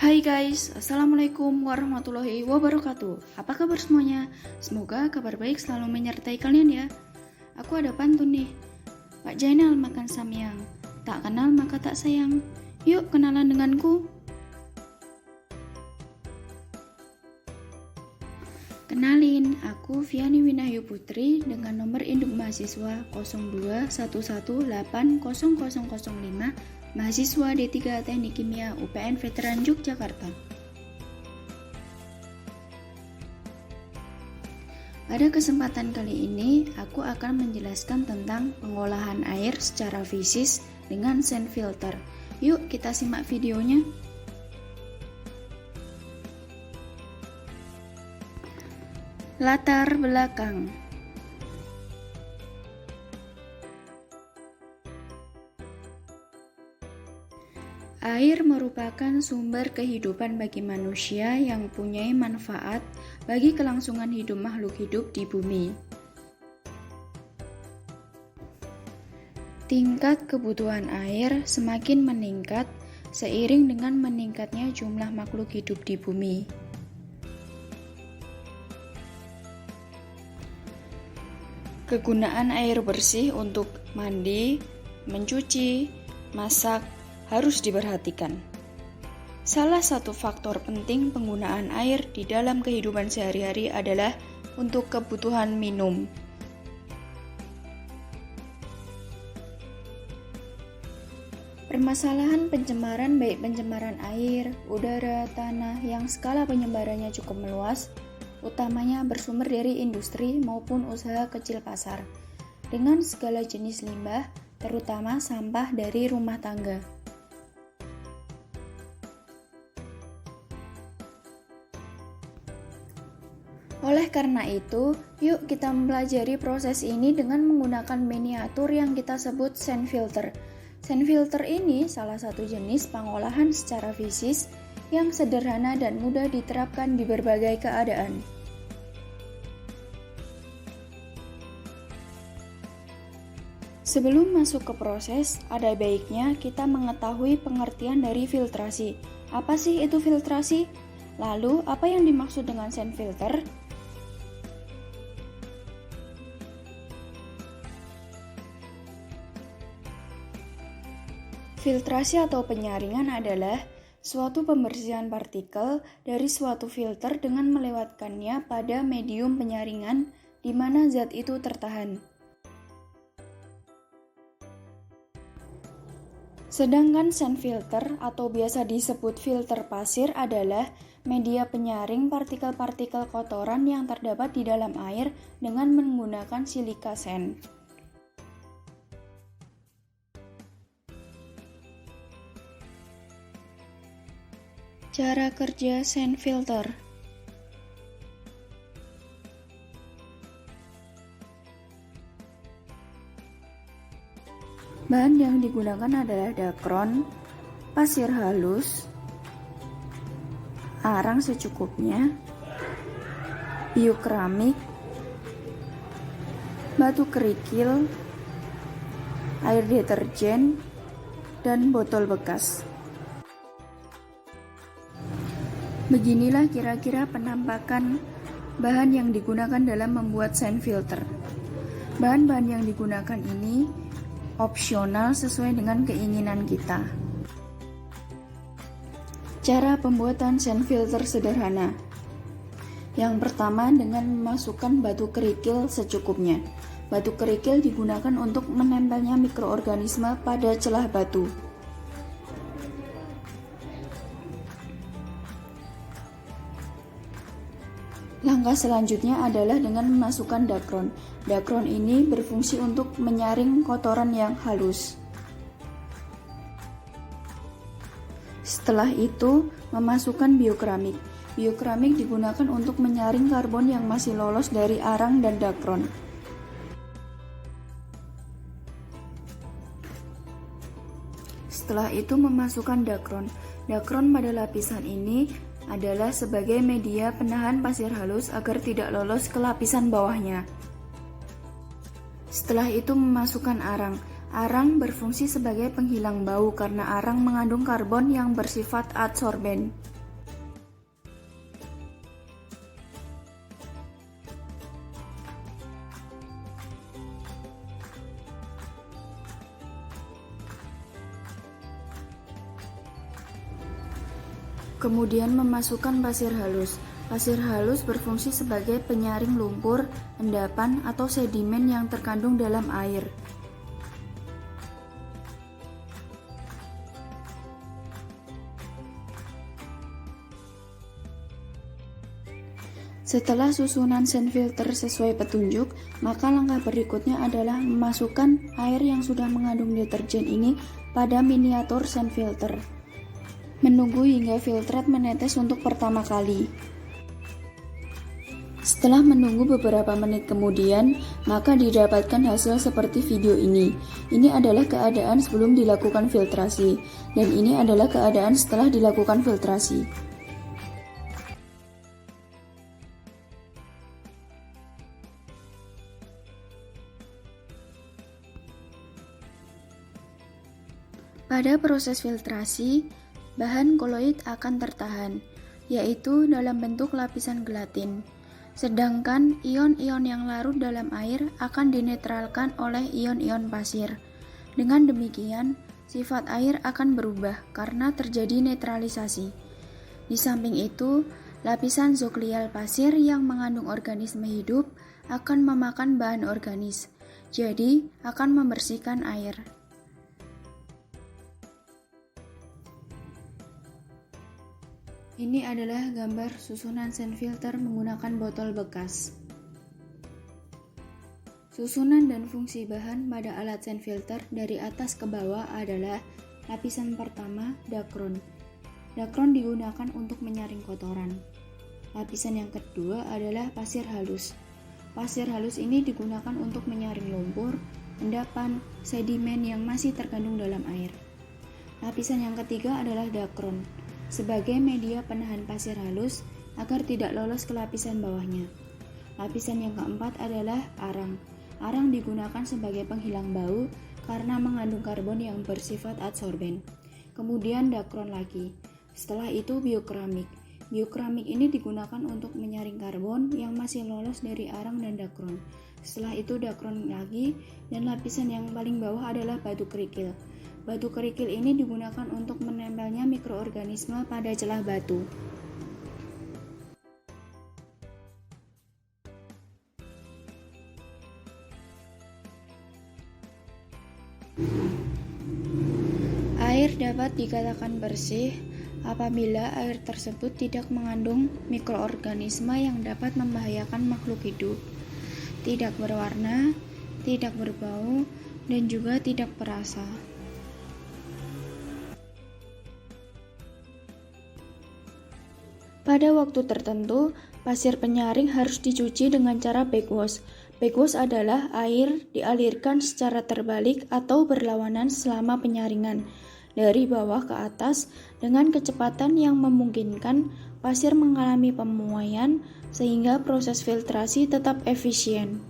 Hai guys, Assalamualaikum warahmatullahi wabarakatuh. Apa kabar semuanya? Semoga kabar baik selalu menyertai kalian ya. Aku ada pantun nih. Pak Jainal makan samyang, tak kenal maka tak sayang. Yuk kenalan denganku. Kenalin, aku Viani Winahyu Putri dengan nomor induk mahasiswa 0211800005, mahasiswa D3 Teknik Kimia UPN Veteran Yogyakarta. Pada kesempatan kali ini, aku akan menjelaskan tentang pengolahan air secara fisis dengan sand filter. Yuk kita simak videonya. Latar belakang. Air merupakan sumber kehidupan bagi manusia yang punya manfaat bagi kelangsungan hidup makhluk hidup di bumi. Tingkat kebutuhan air semakin meningkat seiring dengan meningkatnya jumlah makhluk hidup di bumi. Kegunaan air bersih untuk mandi, mencuci, masak harus diperhatikan. Salah satu faktor penting penggunaan air di dalam kehidupan sehari-hari adalah untuk kebutuhan minum. Permasalahan pencemaran baik pencemaran air, udara, tanah yang skala penyebarannya cukup meluas, utamanya bersumber dari industri maupun usaha kecil pasar, dengan segala jenis limbah, terutama sampah dari rumah tangga. Oleh karena itu, yuk kita mempelajari proses ini dengan menggunakan miniatur yang kita sebut sand filter. Sand filter ini salah satu jenis pengolahan secara fisis yang sederhana dan mudah diterapkan di berbagai keadaan. Sebelum masuk ke proses, ada baiknya kita mengetahui pengertian dari filtrasi. Apa sih itu filtrasi? Lalu, apa yang dimaksud dengan sand filter? Filtrasi atau penyaringan adalah suatu pembersihan partikel dari suatu filter dengan melewatkannya pada medium penyaringan di mana zat itu tertahan. Sedangkan sand filter atau biasa disebut filter pasir adalah media penyaring partikel-partikel kotoran yang terdapat di dalam air dengan menggunakan silika sand. Cara kerja sand filter. Bahan yang digunakan adalah dakron, pasir halus, arang secukupnya, biokeramik, batu kerikil, air deterjen, dan botol bekas. Beginilah kira-kira penampakan bahan yang digunakan dalam membuat sand filter. Bahan-bahan yang digunakan ini opsional sesuai dengan keinginan kita. Cara pembuatan sand filter sederhana. Yang pertama dengan memasukkan batu kerikil secukupnya. Batu kerikil digunakan untuk menempelnya mikroorganisme pada celah batu. Langkah selanjutnya adalah dengan memasukkan dakron. Dakron ini berfungsi untuk menyaring kotoran yang halus. Setelah itu, memasukkan biokeramik. Biokeramik digunakan untuk menyaring karbon yang masih lolos dari arang dan dakron. Setelah itu, memasukkan dakron. Dakron pada lapisan ini adalah sebagai media penahan pasir halus agar tidak lolos ke lapisan bawahnya. Setelah itu memasukkan arang. Arang berfungsi sebagai penghilang bau karena arang mengandung karbon yang bersifat adsorben. Kemudian memasukkan pasir halus. Pasir halus berfungsi sebagai penyaring lumpur, endapan, atau sedimen yang terkandung dalam air. Setelah susunan sand filter sesuai petunjuk, maka langkah berikutnya adalah memasukkan air yang sudah mengandung deterjen ini pada miniatur sand filter. Menunggu hingga filtrat menetes untuk pertama kali. Setelah menunggu beberapa menit kemudian, maka didapatkan hasil seperti video ini. Ini adalah keadaan sebelum dilakukan filtrasi, dan ini adalah keadaan setelah dilakukan filtrasi. Pada proses filtrasi, bahan koloid akan tertahan, yaitu dalam bentuk lapisan gelatin. Sedangkan ion-ion yang larut dalam air akan dinetralkan oleh ion-ion pasir. Dengan demikian, sifat air akan berubah karena terjadi netralisasi. Di samping itu, lapisan zooxyl pasir yang mengandung organisme hidup akan memakan bahan organis, jadi akan membersihkan air. Ini adalah gambar susunan sand filter menggunakan botol bekas. Susunan dan fungsi bahan pada alat sand filter dari atas ke bawah adalah lapisan pertama, dakron. Dakron digunakan untuk menyaring kotoran. Lapisan yang kedua adalah pasir halus. Pasir halus ini digunakan untuk menyaring lumpur, endapan, sedimen yang masih terkandung dalam air. Lapisan yang ketiga adalah dakron, sebagai media penahan pasir halus agar tidak lolos ke lapisan bawahnya. Lapisan yang keempat adalah arang. Arang digunakan sebagai penghilang bau karena mengandung karbon yang bersifat adsorben. Kemudian dakron lagi. Setelah itu biokeramik. Biokeramik ini digunakan untuk menyaring karbon yang masih lolos dari arang dan dakron. Setelah itu dakron lagi, dan lapisan yang paling bawah adalah batu kerikil. Batu kerikil ini digunakan untuk menempelnya mikroorganisme pada celah batu. Air dapat dikatakan bersih apabila air tersebut tidak mengandung mikroorganisme yang dapat membahayakan makhluk hidup, tidak berwarna, tidak berbau, dan juga tidak berasa. Pada waktu tertentu, pasir penyaring harus dicuci dengan cara backwash. Backwash adalah air dialirkan secara terbalik atau berlawanan selama penyaringan, dari bawah ke atas dengan kecepatan yang memungkinkan pasir mengalami pemuaian sehingga proses filtrasi tetap efisien.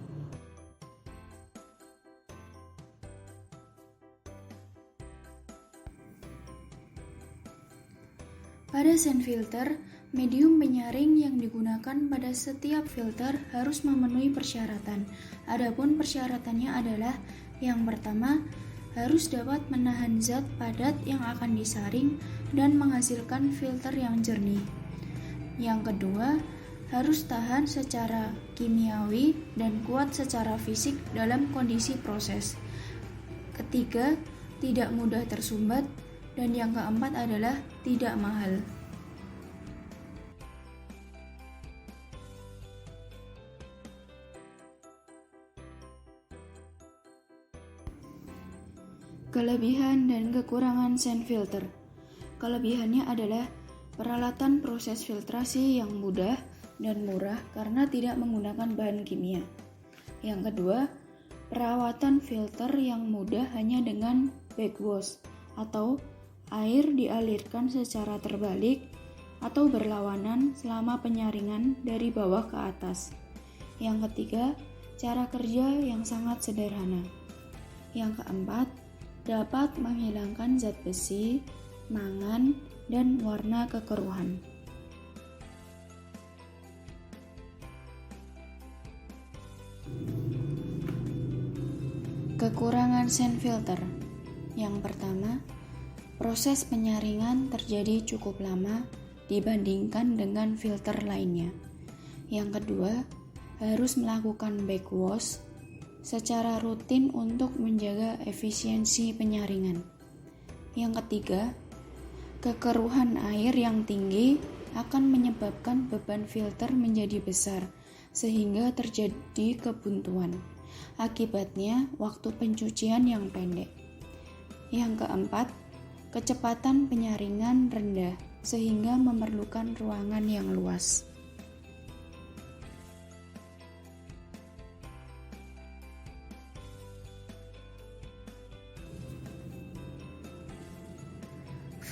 Pada sand filter, medium penyaring yang digunakan pada setiap filter harus memenuhi persyaratan. Adapun persyaratannya adalah yang pertama, harus dapat menahan zat padat yang akan disaring dan menghasilkan filter yang jernih. Yang kedua, harus tahan secara kimiawi dan kuat secara fisik dalam kondisi proses. Ketiga, tidak mudah tersumbat, dan yang keempat adalah tidak mahal. Kelebihan dan kekurangan sand filter. Kelebihannya adalah peralatan proses filtrasi yang mudah dan murah karena tidak menggunakan bahan kimia. Yang kedua, perawatan filter yang mudah hanya dengan backwash atau air dialirkan secara terbalik atau berlawanan selama penyaringan dari bawah ke atas. Yang ketiga, cara kerja yang sangat sederhana. Yang keempat, dapat menghilangkan zat besi, mangan, dan warna kekeruhan. Kekurangan sand filter. Yang pertama, proses penyaringan terjadi cukup lama dibandingkan dengan filter lainnya. Yang kedua, harus melakukan backwash secara rutin untuk menjaga efisiensi penyaringan. Yang ketiga, kekeruhan air yang tinggi akan menyebabkan beban filter menjadi besar sehingga terjadi kebuntuan. Akibatnya, waktu pencucian yang pendek. Yang keempat, kecepatan penyaringan rendah sehingga memerlukan ruangan yang luas.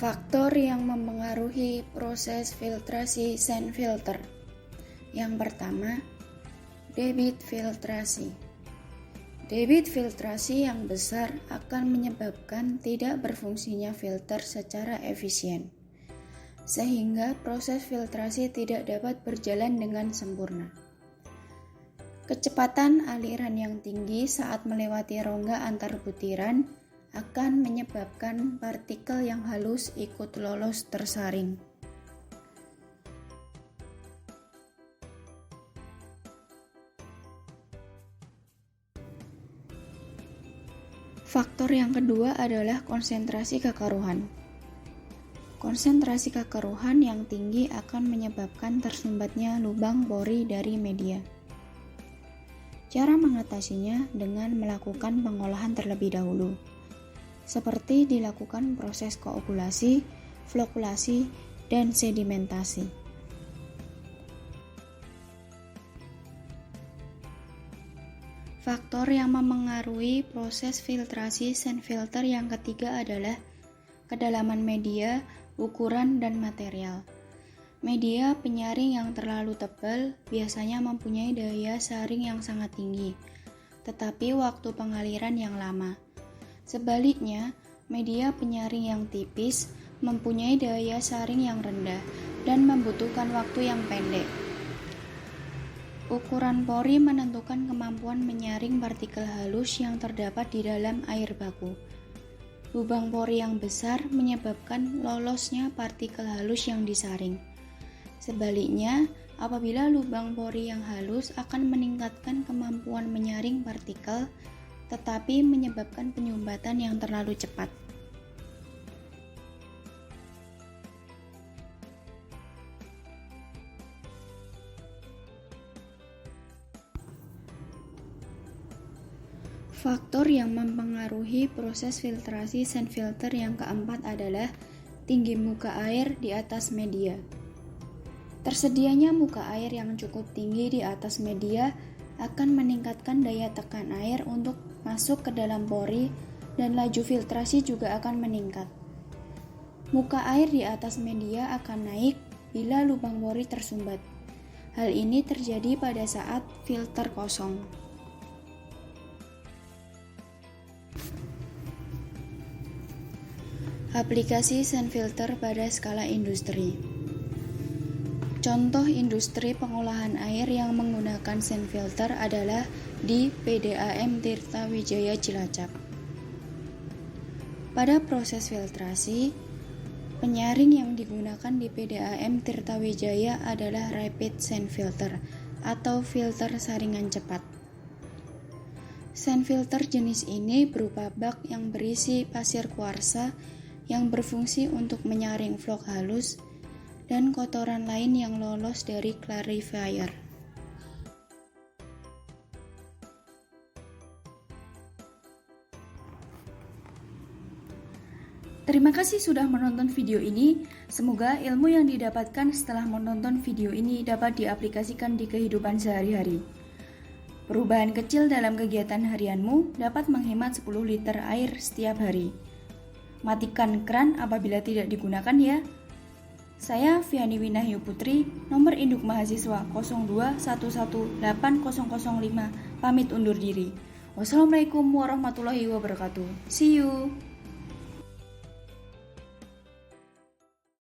Faktor yang mempengaruhi proses filtrasi sand filter. Yang pertama, debit filtrasi. Debit filtrasi yang besar akan menyebabkan tidak berfungsinya filter secara efisien, sehingga proses filtrasi tidak dapat berjalan dengan sempurna. Kecepatan aliran yang tinggi saat melewati rongga antar butiran akan menyebabkan partikel yang halus ikut lolos tersaring. Faktor yang kedua adalah konsentrasi kekeruhan. Konsentrasi kekeruhan yang tinggi akan menyebabkan tersumbatnya lubang pori dari media. Cara mengatasinya dengan melakukan pengolahan terlebih dahulu, seperti dilakukan proses koagulasi, flokulasi, dan sedimentasi. Faktor yang memengaruhi proses filtrasi sand filter yang ketiga adalah kedalaman media, ukuran, dan material. Media penyaring yang terlalu tebal biasanya mempunyai daya saring yang sangat tinggi, tetapi waktu pengaliran yang lama. Sebaliknya, media penyaring yang tipis mempunyai daya saring yang rendah dan membutuhkan waktu yang pendek. Ukuran pori menentukan kemampuan menyaring partikel halus yang terdapat di dalam air baku. Lubang pori yang besar menyebabkan lolosnya partikel halus yang disaring. Sebaliknya, apabila lubang pori yang halus akan meningkatkan kemampuan menyaring partikel, tetapi menyebabkan penyumbatan yang terlalu cepat. Faktor yang mempengaruhi proses filtrasi sand filter yang keempat adalah tinggi muka air di atas media. Tersedianya muka air yang cukup tinggi di atas media akan meningkatkan daya tekan air untuk masuk ke dalam pori dan laju filtrasi juga akan meningkat. Muka air di atas media akan naik bila lubang pori tersumbat. Hal ini terjadi pada saat filter kosong. Aplikasi sand filter pada skala industri. Contoh industri pengolahan air yang menggunakan sand filter adalah di PDAM Tirta Wijaya Cilacap. Pada proses filtrasi, penyaring yang digunakan di PDAM Tirta Wijaya adalah rapid sand filter atau filter saringan cepat. Sand filter jenis ini berupa bak yang berisi pasir kuarsa yang berfungsi untuk menyaring vlog halus dan kotoran lain yang lolos dari clarifier. Terima kasih sudah menonton video ini. Semoga ilmu yang didapatkan setelah menonton video ini dapat diaplikasikan di kehidupan sehari-hari. Perubahan kecil dalam kegiatan harianmu dapat menghemat 10 liter air setiap hari. Matikan keran apabila tidak digunakan ya. Saya Viani Winahyu Putri, nomor induk mahasiswa 02118005, pamit undur diri. Wassalamualaikum warahmatullahi wabarakatuh. See you.